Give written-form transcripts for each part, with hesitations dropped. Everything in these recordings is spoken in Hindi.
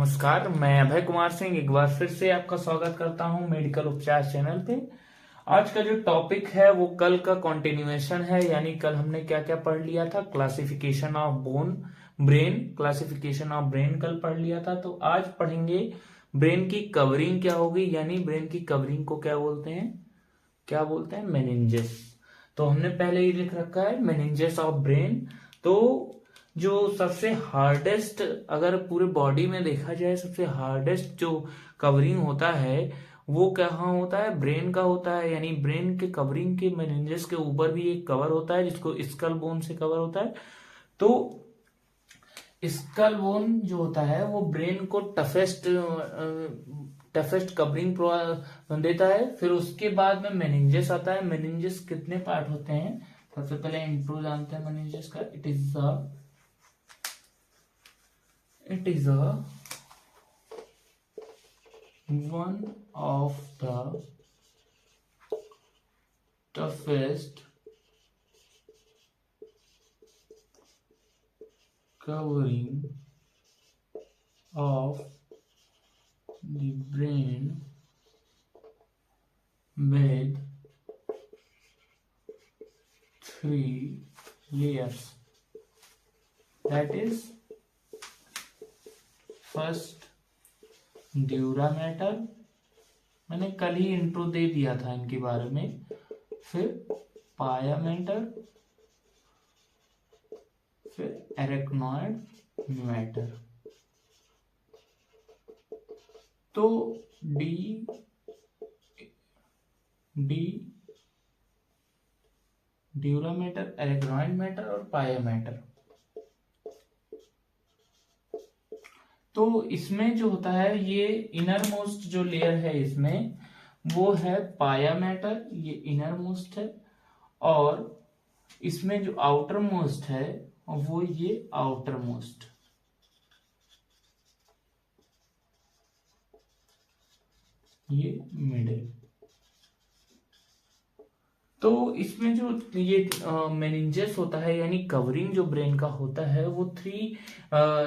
नमस्कार, मैं अभय कुमार सिंह एक बार फिर से आपका स्वागत करता हूं मेडिकल उपचार चैनल पे। आज का जो टॉपिक है वो कल का कंटिन्यूएशन है, यानी कल हमने क्या क्या पढ़ लिया था। Classification of classification of brain कल पढ़ लिया था। तो आज पढ़ेंगे ब्रेन की कवरिंग क्या होगी, यानी ब्रेन की कवरिंग को क्या बोलते हैं मेनिंजेस। तो हमने पहले ही लिख रखा है मेनिंजेस ऑफ ब्रेन। तो जो सबसे हार्डेस्ट, अगर पूरे बॉडी में देखा जाए सबसे हार्डेस्ट जो कवरिंग होता है वो कहाँ होता है, ब्रेन का होता है। यानी ब्रेन के कवरिंग के मेनिंजेस के ऊपर भी एक कवर होता है जिसको स्कल बोन से कवर होता है। तो स्कल बोन जो होता है वो ब्रेन को टफेस्ट कवरिंग देता है। फिर उसके बाद में मेनिंजेस आता है। मेनिंजेस कितने पार्ट होते हैं, सबसे पहले इंट्रो जानते हैं मेनिंजेस का। It is a one of the toughest covering of the brain with 3 layers. That is, first dura mater, मैंने कल ही इंट्रो दे दिया था इनके बारे में। फिर पाया मैटर, फिर एरेक्नॉइड मैटर। तो D dura mater, arachnoid matter और पाया मैटर। तो इसमें जो होता है ये इनर मोस्ट जो लेयर है इसमें वो है पाया मैटर, ये इनर मोस्ट है। और इसमें जो आउटर मोस्ट है वो ये आउटर मोस्ट, ये मिडिल। तो इसमें जो ये मेनिंजेस होता है यानी कवरिंग जो ब्रेन का होता है वो 3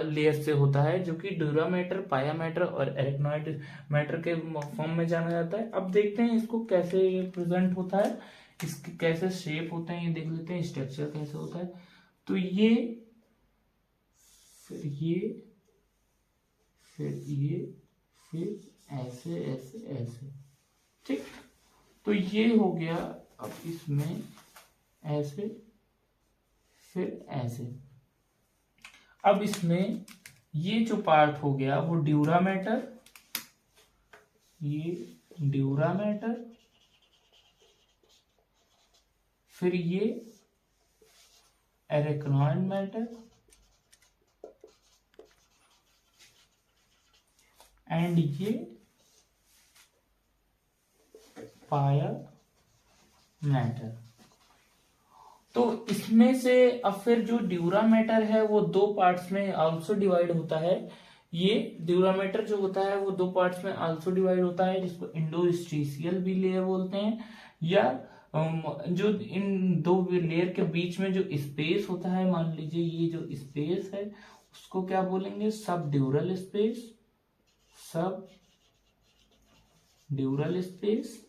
लेयर से होता है, जो कि ड्यूरा मैटर, पाया मैटर और एरेक्नॉइड मैटर के फॉर्म में जाना जाता है। अब देखते हैं इसको कैसे प्रेजेंट होता है, इसके कैसे शेप होते हैं, ये देख लेते हैं स्ट्रक्चर कैसे होता है। तो ये फिर फिर ऐसे ऐसे ऐसे, ठीक। तो ये हो गया। अब इसमें ऐसे फिर ऐसे। अब इसमें ये जो पार्ट हो गया वो ड्यूरा मैटर, ये ड्यूरा मैटर, फिर ये एरेक्नॉइड मैटर एंड ये पाया मैटर। तो इसमें से अब फिर जो ड्यूरा मैटर है वो 2 पार्ट्स में आल्सो डिवाइड होता है। ये ड्यूरा मैटर जो होता है वो 2 पार्ट्स में आल्सो डिवाइड होता है, जिसको इंडोस्टीशियल भी लेयर बोलते हैं। या जो इन 2 लेयर के बीच में जो स्पेस होता है, मान लीजिए ये जो स्पेस है उसको क्या बोलेंगे, सब ड्यूरल स्पेस।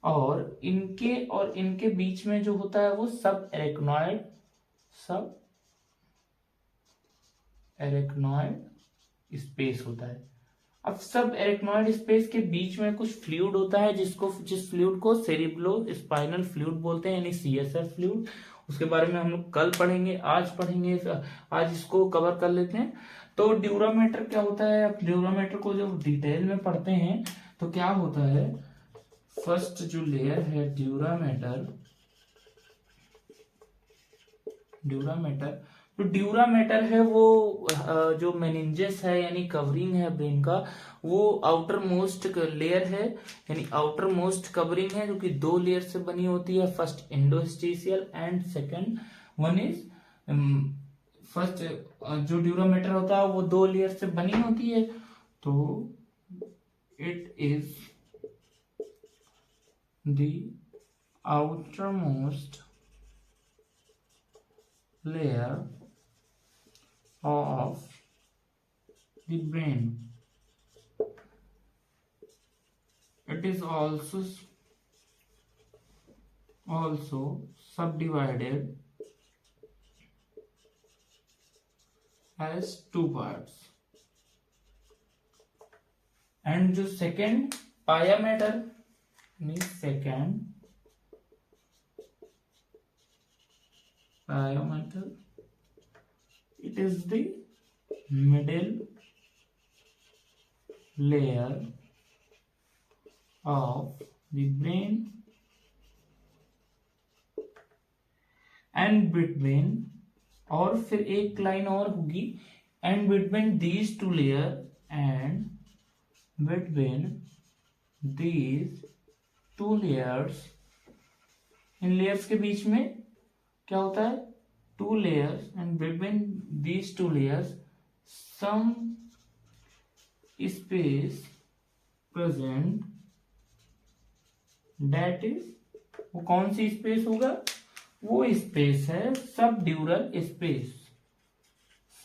और इनके बीच में जो होता है वो सब एरेक्नॉइड स्पेस होता है। अब सब एरेक्नॉइड स्पेस के बीच में कुछ फ्लूइड होता है जिस फ्लूइड को सेरिब्रो स्पाइनल फ्लूइड बोलते हैं, यानी CSF फ्लूइड। उसके बारे में हम लोग कल पढ़ेंगे, आज इसको कवर कर लेते हैं। तो ड्यूरा मैटर क्या होता है, अब ड्यूरा मैटर को जब डिटेल में पढ़ते हैं तो क्या होता है, फर्स्ट जो लेयर है ड्यूरा मैटर, तो ड्यूरा मैटर है वो जो मेनिंजेस है यानी कवरिंग है ब्रेन का, वो आउटर मोस्ट लेयर है, यानी आउटर मोस्ट कवरिंग है, जो कि 2 लेयर से बनी होती है। फर्स्ट इंडोस्टीशियल and second one is first जो ड्यूरा मैटर होता है वो 2 लेयर से बनी होती है। तो it is the outermost layer of the brain. It is also subdivided as two parts. And जो second pia matter means second pia matter, it is the middle layer of the brain, and between, और फिर एक लाइन और होगी, and between these two layer, and between these two layers, in layers के बीच में क्या होता है, two layers, and between these two layers some space present, that is, वो कौन सी स्पेस होगा, वो स्पेस है subdural space,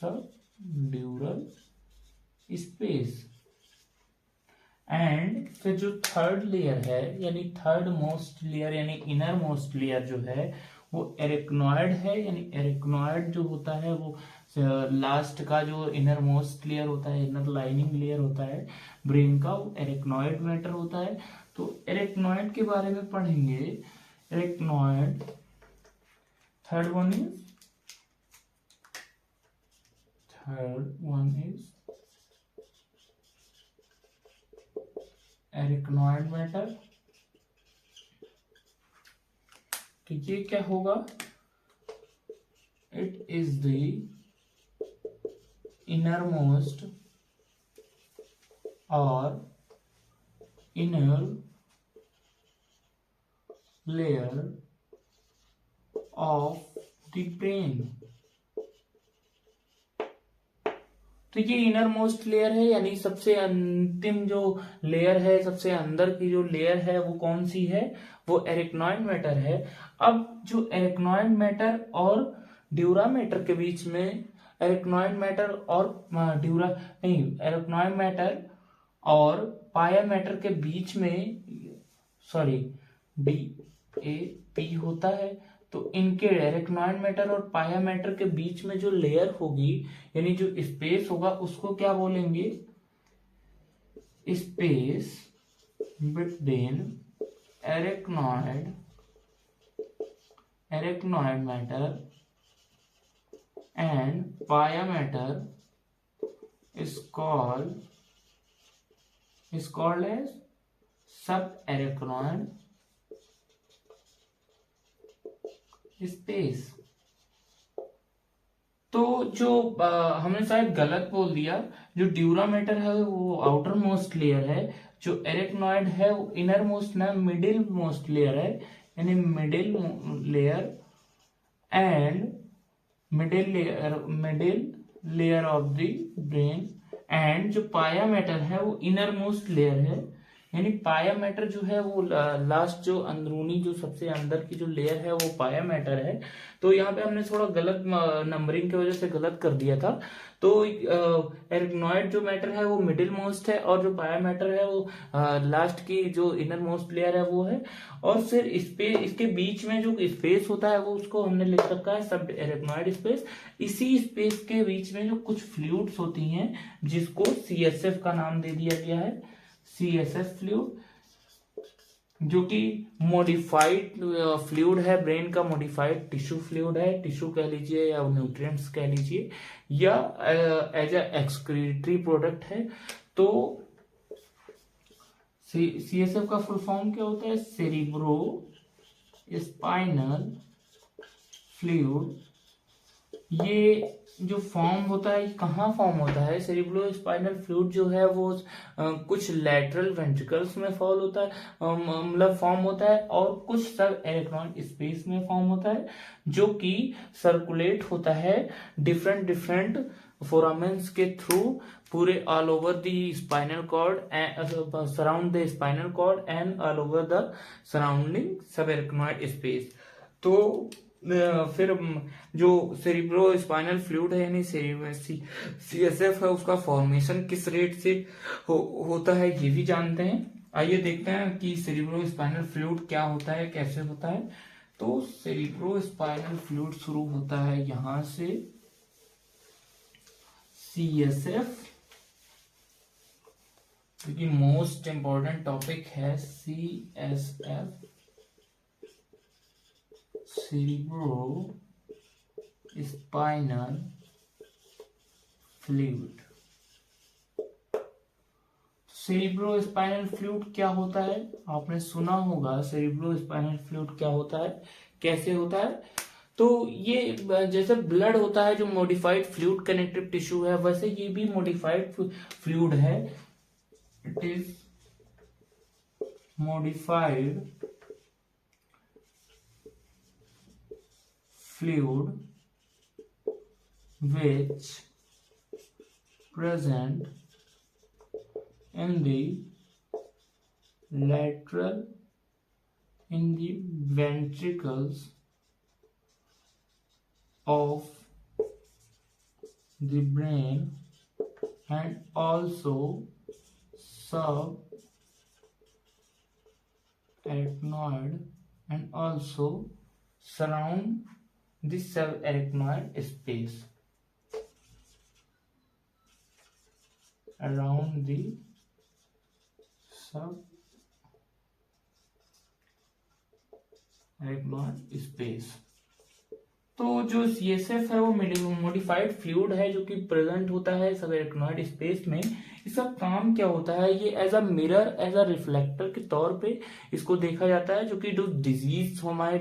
subdural space. And फिर जो थर्ड लेयर है, यानी थर्ड मोस्ट लेयर, यानी इनर मोस्ट लेयर जो है वो एरेक्नॉइड है, यानी एरेक्नॉइड जो होता है वो लास्ट का जो इनर मोस्ट लेयर होता है, इनर लाइनिंग लेयर होता है ब्रेन का, वो एरेक्नॉइड मैटर होता है। तो एरेक्नॉइड के बारे में पढ़ेंगे। Arachnoid, third one is arachnoid mater. तो ये क्या होगा, it is the inner most और inner layer of the brain. तो ये इनर मोस्ट लेयर है, यानी सबसे अंतिम जो लेयर है, सबसे अंदर की जो लेयर है वो कौन सी है, वो एरेक्नॉइड मैटर है। अब जो एरेक्नॉइड मैटर और ड्यूरा मैटर के बीच में, एरेक्नॉइड मैटर और एरेक्नॉइड मैटर और पाया मैटर के बीच में, सॉरी, DAP होता है। तो इनके एरेक्नॉइड मैटर और पाया मैटर के बीच में जो लेयर होगी, यानी जो स्पेस होगा, उसको क्या बोलेंगे, space between arachnoid mater and pia mater is called as subarachnoid space. तो जो हमने शायद गलत बोल दिया, जो ड्यूरा मैटर है वो आउटर मोस्ट लेयर है, जो एरेक्नॉइड है वो इनर मोस्ट ना मिडिल मोस्ट लेयर है, यानी middle layer and middle layer of the brain. And जो पाया मैटर है वो इनर मोस्ट लेयर है, यानी पाया मैटर जो है वो लास्ट जो अंदरूनी जो सबसे अंदर की जो लेयर है वो पाया मैटर है। तो यहाँ पे हमने थोड़ा गलत नंबरिंग की वजह से गलत कर दिया था। तो एरेक्नॉइड जो मैटर है वो मिडिल मोस्ट है, और जो पाया मैटर है वो लास्ट की जो इनर मोस्ट लेयर है वो है। और फिर स्पेस, इसके बीच में जो स्पेस होता है वो उसको हमने लिख रखा है सब एरेक्नॉइड स्पेस। इसी स्पेस के बीच में जो कुछ फ्लूइड्स होती हैं जिसको CSF का नाम दे दिया गया है, CSF फ्लूइड, जो कि मॉडिफाइड फ्लूइड है, ब्रेन का मॉडिफाइड टिश्यू फ्लूइड है, टिश्यू कह लीजिए या न्यूट्रिएंट्स कह लीजिए, या एज ए एक्सक्रीटरी प्रोडक्ट है। तो CSF का फुल फॉर्म क्या होता है, सेरिब्रो स्पाइनल फ्लूइड। ये जो फॉर्म होता है, कहाँ फॉर्म होता है, सेरिब्रो स्पाइनल फ्लूइड जो है वो कुछ लैटरल वेंट्रिकल्स में फॉल होता है, मतलब फॉर्म होता है, और कुछ सब एरेक्नॉइड स्पेस में फॉर्म होता है, जो कि सर्कुलेट होता है डिफरेंट फोरामेंस के थ्रू पूरे all over the spinal cord, surround the spinal cord and all over the surrounding subarachnoid space. तो फिर जो सेरिब्रो स्पाइनल फ्लूइड है यानी सीएसएफ है, उसका फॉर्मेशन किस रेट से होता है ये भी जानते हैं। आइए देखते हैं कि सेरिब्रो स्पाइनल फ्लूइड क्या होता है, कैसे होता है। तो सेरिब्रो स्पाइनल फ्लूइड शुरू होता है यहां से, सीएसएफ, क्योंकि मोस्ट इंपॉर्टेंट टॉपिक है CSF, cerebro spinal fluid. Cerebro spinal fluid क्या होता है, आपने सुना होगा सेरिब्रो स्पाइनल फ्लूइड क्या होता है, कैसे होता है। तो ये जैसे ब्लड होता है जो मॉडिफाइड फ्लूइड कनेक्टिव टिश्यू है, वैसे ये भी मॉडिफाइड फ्लूइड है। It is modified fluid which present in the ventricles of the brain and also subarachnoid and also surround the subarachnoid space, around the subarachnoid space। तो जो सीएसएफ है वो मॉडिफाइड फ्लूइड है जो कि प्रेजेंट होता है सबएराक्नॉइड स्पेस में। इसका काम क्या होता है, ये as a mirror, as a reflector के तौर पे इसको देखा जाता है। जो कि जो डिजीज हमारे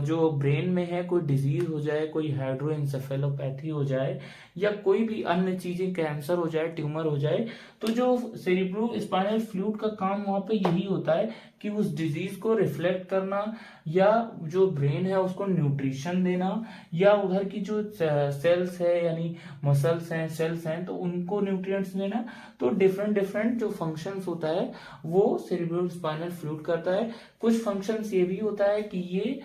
जो ब्रेन में है, कोई डिजीज हो जाए, कोई हाइड्रोएंसेफेलोपैथी हो जाए या कोई भी अन्य चीजें, कैंसर हो जाए, ट्यूमर हो जाए, तो जो सेरिब्रो स्पाइनल फ्लूइड का काम वहां पे यही होता है कि उस डिजीज को रिफ्लेक्ट करना या जो ब्रेन है उसको न्यूट्रिशन देना या उधर की जो सेल्स है यानी मसल्स हैं, सेल्स हैं, तो उनको न्यूट्रिएंट्स देना। तो डिफरेंट डिफरेंट जो फंक्शंस होता है वो सेरिब्रो स्पाइनल फ्लूइड करता है। कुछ फंक्शंस ये भी होता है कि ये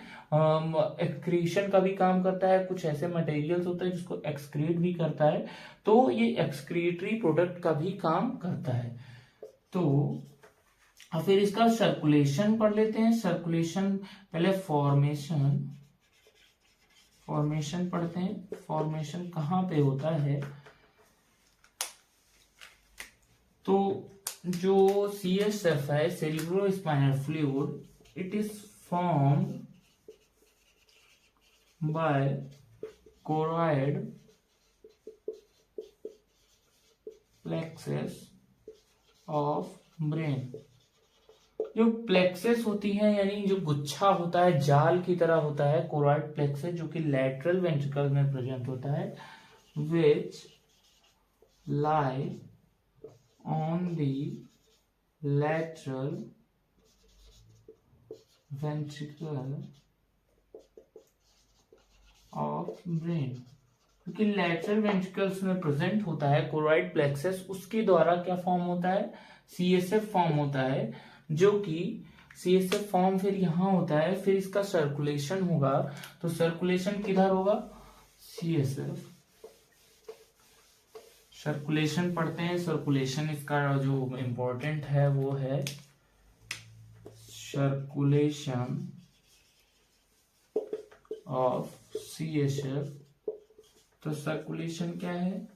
एक्सक्रीशन का भी काम करता है, कुछ ऐसे मटेरियल्स होते हैं जिसको एक्सक्रीट भी करता है, तो ये एक्सक्रीटरी प्रोडक्ट का भी काम करता है। तो अब फिर इसका सर्कुलेशन पढ़ लेते हैं। सर्कुलेशन पहले फॉर्मेशन पढ़ते हैं। फॉर्मेशन कहाँ पे होता है, तो जो सीएसएफ है, cerebro spinal fluid, it is formed by choroid plexuses of brain. जो प्लेक्सेस होती है यानी जो गुच्छा होता है, जाल की तरह होता है, कोरॉइड प्लेक्सेस, जो कि लैटरल वेंट्रिकल में प्रेजेंट होता है, which lie on the lateral ventricle of brain। क्योंकि लैटरल वेंट्रिकल्स में प्रेजेंट होता है कोरॉइड प्लेक्सेस, उसके द्वारा क्या फॉर्म होता है, सीएसएफ फॉर्म होता है। जो कि सीएसएफ फॉर्म फिर यहां होता है, फिर इसका सर्कुलेशन होगा। तो सर्कुलेशन किधर होगा, सीएसएफ। सर्कुलेशन पढ़ते हैं। सर्कुलेशन इसका जो इंपॉर्टेंट है वो है सर्कुलेशन ऑफ सीएसएफ। तो सर्कुलेशन क्या है,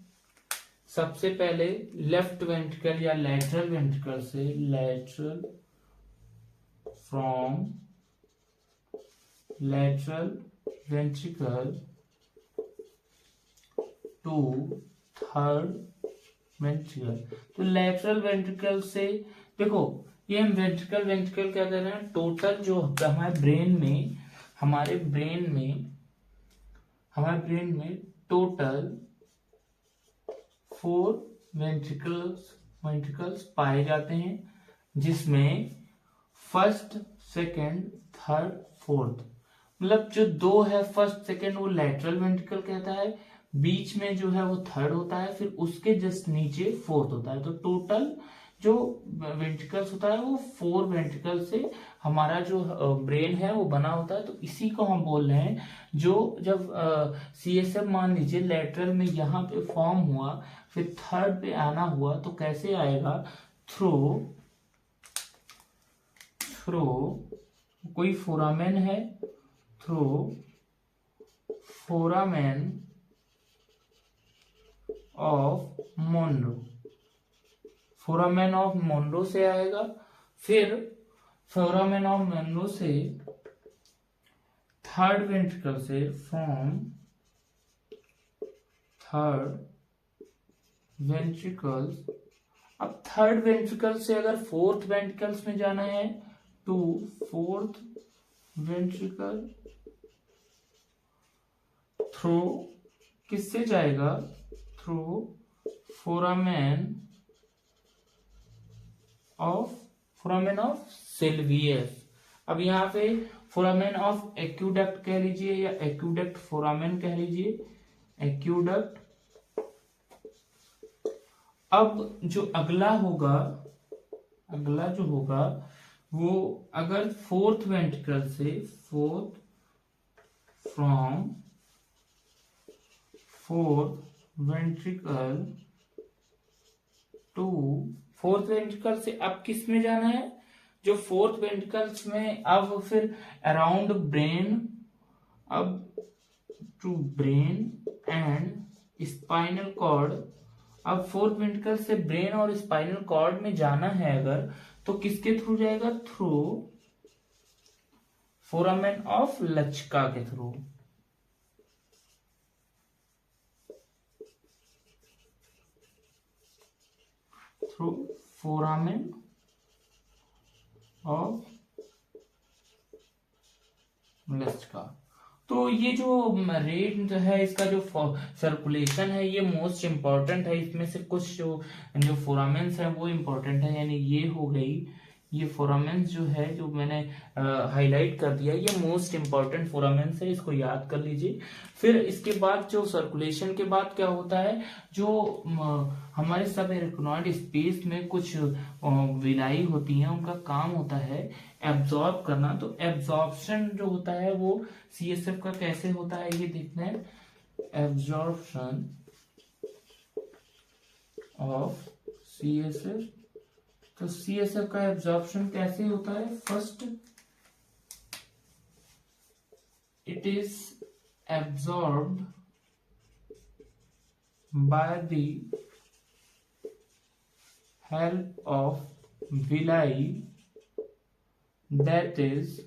सबसे पहले लेफ्ट वेंट्रिकल या लैटरल वेंट्रिकल से, lateral from lateral ventricle to third ventricle. तो लैटरल वेंट्रिकल से देखो, ये हम वेंट्रिकल क्या कर रहे हैं, टोटल जो हमारे ब्रेन में टोटल 4 वेंट्रिकल्स पाए जाते हैं, जिसमें फर्स्ट, सेकंड, थर्ड, फोर्थ, मतलब जो 2 है फर्स्ट सेकंड वो लैटरल वेंट्रिकल कहता है, बीच में जो है वो थर्ड होता है, फिर उसके जस्ट नीचे फोर्थ होता है। तो टोटल जो वेंट्रिकल्स होता है वो 4 वेंट्रिकल से हमारा जो ब्रेन है वो बना होता है। तो इसी को हम बोल रहे हैं, जो जब CSF मान लीजिए लेटरल में यहाँ पे फॉर्म हुआ, फिर थर्ड पे आना हुआ, तो कैसे आएगा? थ्रू कोई फोरामेन है, through foramen of Monro, foramen of Monro से आएगा। फिर फोरामेन ऑफ मोनरो से थर्ड वेंट्रिकल से फ्रॉम थर्ड वेंट्रिकल्स, अब थर्ड वेंट्रिकल से अगर फोर्थ वेंट्रिकल्स में जाना है टू फोर्थ वेंट्रिकल, थ्रू किससे जाएगा? Through foramen of Silvius. अब यहाँ पे फोरामेन ऑफ एक्यूडक्ट कह लीजिए या एक्यूडक्ट फोरामेन कह लीजिए, एक्यूडक्ट। अब जो अगला जो होगा वो अगर फोर्थ वेंट्रिकल से, from fourth ventricle to fourth ventricle से अब किस में जाना है? जो फोर्थ वेंट्रिकल्स में अब फिर अराउंड ब्रेन, अब to brain and spinal cord. अब फोर्थ वेंट्रिकल से ब्रेन और स्पाइनल कॉर्ड में जाना है अगर, तो किसके थ्रू जाएगा? थ्रू फोरामेन ऑफ लचका के थ्रू। थ्रू फोरामेन ऑफ लचका। तो ये जो रेट है, इसका जो सर्कुलेशन है, ये मोस्ट इंपॉर्टेंट है। इसमें से कुछ जो फोरामेंस है वो इंपॉर्टेंट है, यानी ये हो गई, ये फोरामेंस जो है जो मैंने हाईलाइट कर दिया, ये मोस्ट इंपॉर्टेंट फोरामेंस है, इसको याद कर लीजिए। फिर इसके बाद जो सर्कुलेशन के बाद क्या होता है, जो हमारे सब एरिकनॉइड स्पेस में कुछ विलाई होती हैं, उनका काम होता है एब्जॉर्ब करना। तो एब्जॉर्प्शन जो होता है वो CSF का कैसे होता है ये देखना है। एब्जॉर्प्शन ऑफ CSF, तो CSF का एब्जॉर्प्शन कैसे होता है? First it is absorbed by the help of villi, that is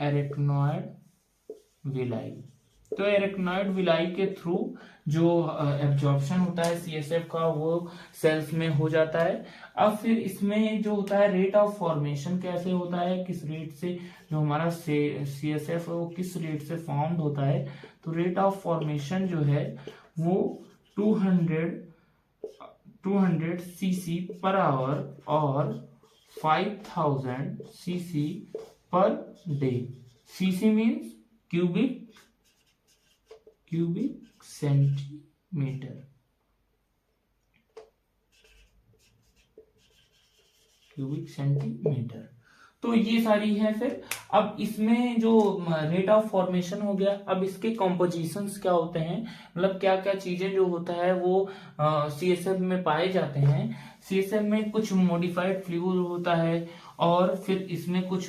arachnoid villi. तो एरेक्नॉइड विलाई के थ्रू जो एब्जॉर्प्शन होता है CSF का वो सेल्स में हो जाता है। अब फिर इसमें जो होता है रेट ऑफ फॉर्मेशन कैसे होता है, किस रेट से जो हमारा CSF है वो किस रेट से फॉर्म्ड होता है। तो रेट ऑफ फॉर्मेशन जो है वो 200 cc पर आवर और 5000 cc per day. cc means cubic centimetre, तो ये सारी है। फिर अब इसमें जो रेट ऑफ फॉर्मेशन हो गया, अब इसके कॉम्पोजिशंस क्या होते हैं, मतलब क्या क्या चीजें जो होता है वो CSF में पाए जाते हैं। CSF में कुछ मॉडिफाइड फ्लूइड होता है, और फिर इसमें कुछ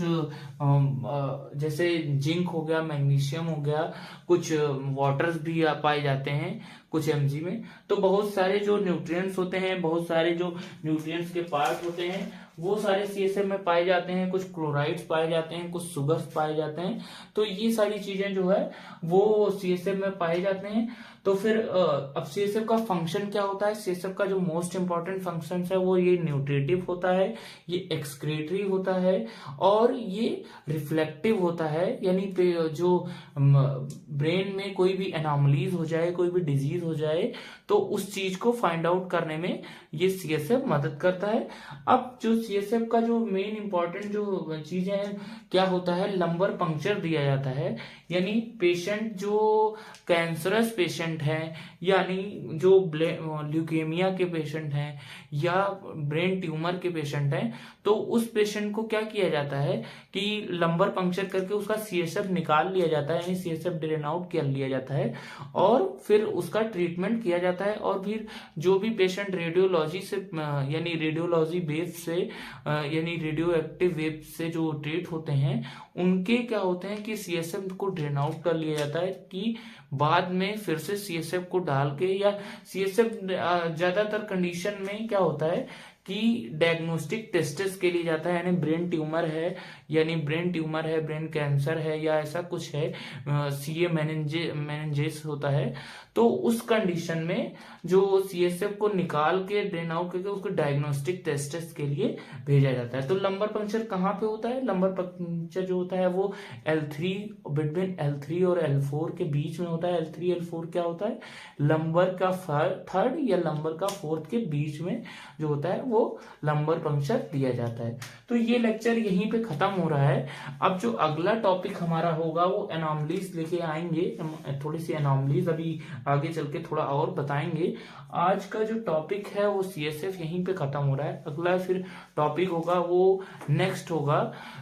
जैसे जिंक हो गया, मैग्नीशियम हो गया, कुछ वाटर्स भी पाए जाते हैं कुछ mg में। तो बहुत सारे जो न्यूट्रिएंट्स होते हैं, बहुत सारे जो न्यूट्रिएंट्स के पार्ट होते हैं वो सारे CSF में पाए जाते हैं। कुछ क्लोराइड्स पाए जाते हैं, कुछ सुगर्स पाए जाते हैं। तो ये सारी चीजें जो है वो CSF में पाए जाते हैं। तो फिर अब CSF का फंक्शन क्या होता है? CSF का जो मोस्ट इंपॉर्टेंट फंक्शन है वो ये न्यूट्रिटिव होता है, ये एक्सक्रीटरी होता है, और ये रिफ्लेक्टिव होता है। यानी जो ब्रेन में कोई भी एनॉमलीज हो जाए, कोई भी डिजीज हो जाए, तो उस चीज को फाइंड आउट करने में ये CSF मदद करता है। अब जो CSF का जो मेन इंपॉर्टेंट जो चीज है क्या होता है, लंबर पंक्चर दिया जाता है। यानी पेशेंट जो कैंसरस पेशेंट पेशेंट हैं, यानी जो ल्यूकेमिया के पेशेंट हैं या ब्रेन ट्यूमर के पेशेंट हैं, तो उस पेशेंट को क्या किया जाता है कि लंबर पंक्चर करके उसका सीएसएफ निकाल लिया जाता है, यानी सीएसएफ ड्रेन आउट कर लिया जाता है और फिर उसका ट्रीटमेंट किया जाता है। और फिर जो भी पेशेंट रेडियोलॉजी से यानी रेडियोलॉजी वेव से यानी रेडियो एक्टिव वेव से जो ट्रीट होते हैं, उनके क्या होते हैं कि सीएसएफ को ड्रेन आउट कर लिया जाता है कि बाद में फिर से सीएसएफ को डाल के, या सीएसएफ ज्यादातर कंडीशन में क्या होता है कि डायग्नोस्टिक टेस्ट्स के लिए जाता है, यानी ब्रेन ट्यूमर है, यानी ब्रेन ट्यूमर है, ब्रेन कैंसर है या ऐसा कुछ है, सीए मेनिंजेस होता है, तो उस कंडीशन में जो सीएसएफ को निकाल के ड्रेन आउट करके उसको डायग्नोस्टिक टेस्ट्स के लिए भेजा जाता है। तो लंबर पंक्चर कहाँ पे होता है? लंबर पंक्चर जो होता है वो L3 बिटवीन L3 और L4 के बीच में होता है। L3 L4 क्या होता है? लंबर का थर्ड या लंबर का फोर्थ के बीच में जो होता है वो लंबर पंक्चर दिया जाता है। तो ये लेक्चर यहीं पे खत्म हो रहा है। अब जो अगला टॉपिक हमारा होगा वो एनॉमलीज लेके आएंगे, थोड़ी सी एनॉमलीज अभी आगे चल के थोड़ा और बताएंगे। आज का जो टॉपिक है वो सीएसएफ यहीं पे खत्म हो रहा है। अगला फिर टॉपिक होगा वो नेक्स्ट होगा।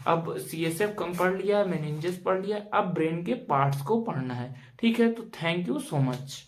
अब सीएसएफ कम पढ़ लिया, मेनिंजेस पढ़ लिया, अब ब्रेन के पार्ट्स को पढ़ना है। ठीक है, तो थैंक यू सो मच।